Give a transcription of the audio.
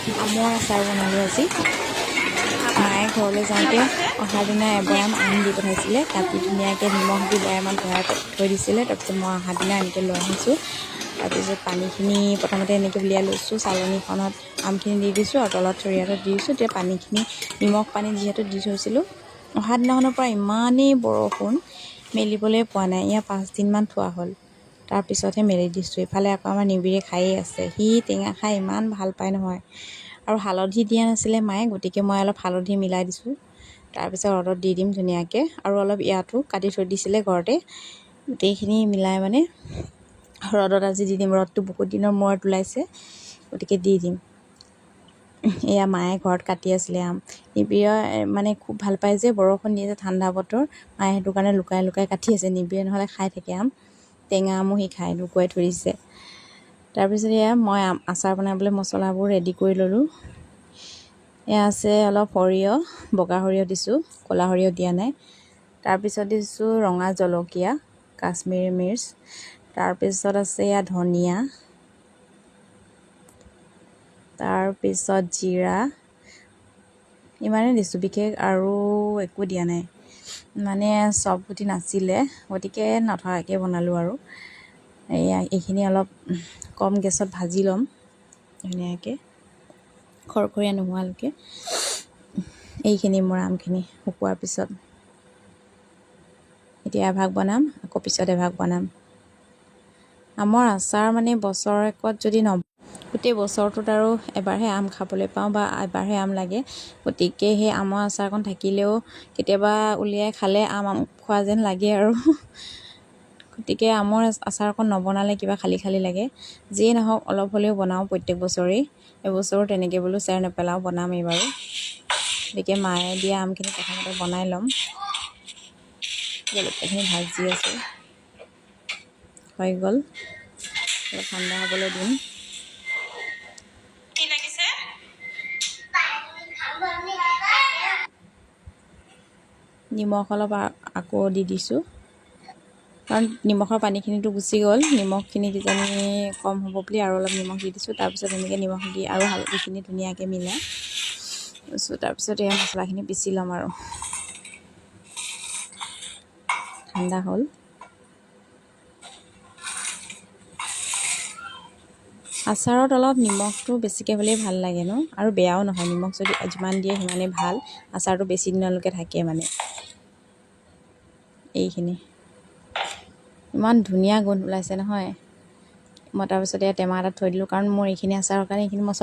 আমৰ আচাৰ বনালোঁ আজি। মায়ে ঘৰলৈ যাওঁতে অহাৰ দিনা এবয়াম আম দি পঠাইছিলে, কাটি ধুনীয়াকৈ নিমখ দি বয়ামত ভৰাই থৈ দিছিলে। তাৰপিছত মই অহাৰ দিনা এনেকৈ লৈ আহিছোঁ। তাৰপিছত পানীখিনি প্ৰথমতে এনেকৈ উলিয়াই লৈছোঁ, চালনীখনত আমখিনি দি দিছোঁ আৰু তলত চৰিয়াটো দি দিছোঁ। তেতিয়া পানীখিনি নিমখ পানী যিহেতু দি থৈছিলোঁ, অহা দিনাখনৰ পৰা ইমানেই বৰষুণ, মেলিবলৈ পোৱা নাই। ইয়াৰ 5 দিনমান থোৱা হ'ল, তাৰপিছতহে মেলি দিছোঁ। ইফালে আকৌ আমাৰ নিবিৰে খায়েই আছে, সি টেঙা খাই ইমান ভাল পায় নহয়। আৰু হালধি দিয়া নাছিলে মায়ে, গতিকে মই অলপ হালধি মিলাই দিছোঁ। তাৰপিছত ৰ'দত দি দিম ধুনীয়াকৈ, আৰু অলপ ইয়াতো কাটি থৈ দিছিলে ঘৰতে, গোটেইখিনি মিলাই মানে ৰ'দত আজি দি দিম। ৰ'দটো বহুত দিনৰ মূৰত ওলাইছে, গতিকে দি দিম। এয়া মায়ে ঘৰত কাটি আছিলে আম। নিবিৰে মানে খুব ভাল পায় যে, বৰষুণ দিয়ে যে ঠাণ্ডা বতৰ, মায়ে সেইটো কাৰণে লুকাই লুকাই কাটি আছে। নিবিৰে নহ'লে খাই থাকে আম, টেঙা আমো সি খাই, লুকুৱাই থৈ দিছে। তাৰপিছত এয়া মই আচাৰ বনাবলৈ মছলাবোৰ ৰেডি কৰি ল'লোঁ। এয়া আছে অলপ সৰিয়হ, বগা সৰিয়হ দিছোঁ, ক'লা সৰিয়হ দিয়া নাই। তাৰপিছত দিছোঁ ৰঙা জলকীয়া, কাশ্মীৰী মিৰ্চ। তাৰপিছত আছে এয়া ধনিয়া, তাৰপিছত জিৰা, ইমানেই দিছোঁ, বিশেষ আৰু একো দিয়া নাই। মানে চব গুটি নাছিলে, গতিকে নথকাকৈ বনালোঁ আৰু। এইখিনি অলপ কম গেছত ভাজি ল'ম ধুনীয়াকৈ, খৰখৰীয়া নোহোৱালৈকে। এইখিনি মোৰ আমখিনি শুকোৱাৰ পিছত এতিয়া এভাগ বনাম, আকৌ পিছত এভাগ বনাম। আমৰ আচাৰ মানে বছৰেকত যদি গোটেই বছৰটোত আৰু এবাৰহে আম খাবলৈ পাওঁ বা এবাৰহে আম লাগে, গতিকে সেই আমৰ আচাৰকণ থাকিলেও কেতিয়াবা উলিয়াই খালে আম খোৱা যেন লাগে আৰু। গতিকে আমৰ আচাৰকণ নবনালে কিবা খালি খালি লাগে। যিয়ে নহওক অলপ হ'লেও বনাওঁ প্ৰত্যেক বছৰেই, এবছৰো তেনেকৈ বোলো চেৰ নেপেলাওঁ, বনাম এইবাৰো। গতিকে মায়ে দিয়া আমখিনি প্ৰথমতে বনাই ল'ম। জলকীয়াখিনি ভাজি আছোঁ, হৈ গ'ল, অলপ ঠাণ্ডা হ'বলৈ দিম। নিমখ অলপ আকৌ দি দিছোঁ, কাৰণ নিমখৰ পানীখিনিতো গুচি গ'ল। নিমখখিনি কিজানি কম হ'ব বুলি আৰু অলপ নিমখ দি দিছোঁ। তাৰপিছত এনেকৈ নিমখ দি আৰু হালধিখিনি ধুনীয়াকৈ মিলাই দিছোঁ। তাৰপিছত এই মছলাখিনি পিচি ল'ম আৰু ঠাণ্ডা হ'ল। আচাৰত অলপ নিমখটো বেছিকৈ হ'লেই ভাল লাগে ন, আৰু বেয়াও নহয়। নিমখ যদি যিমান দিয়ে সিমানেই ভাল, আচাৰটো বেছি দিনলৈকে থাকে মানে। এইখিনি ইমান ধুনীয়া গোন্ধ ওলাইছে নহয়। মই তাৰপিছত টেমা এটাত থৈ দিলোঁ, কাৰণ মোৰ এইখিনি আচাৰৰ কাৰণে এইখিনি মছলা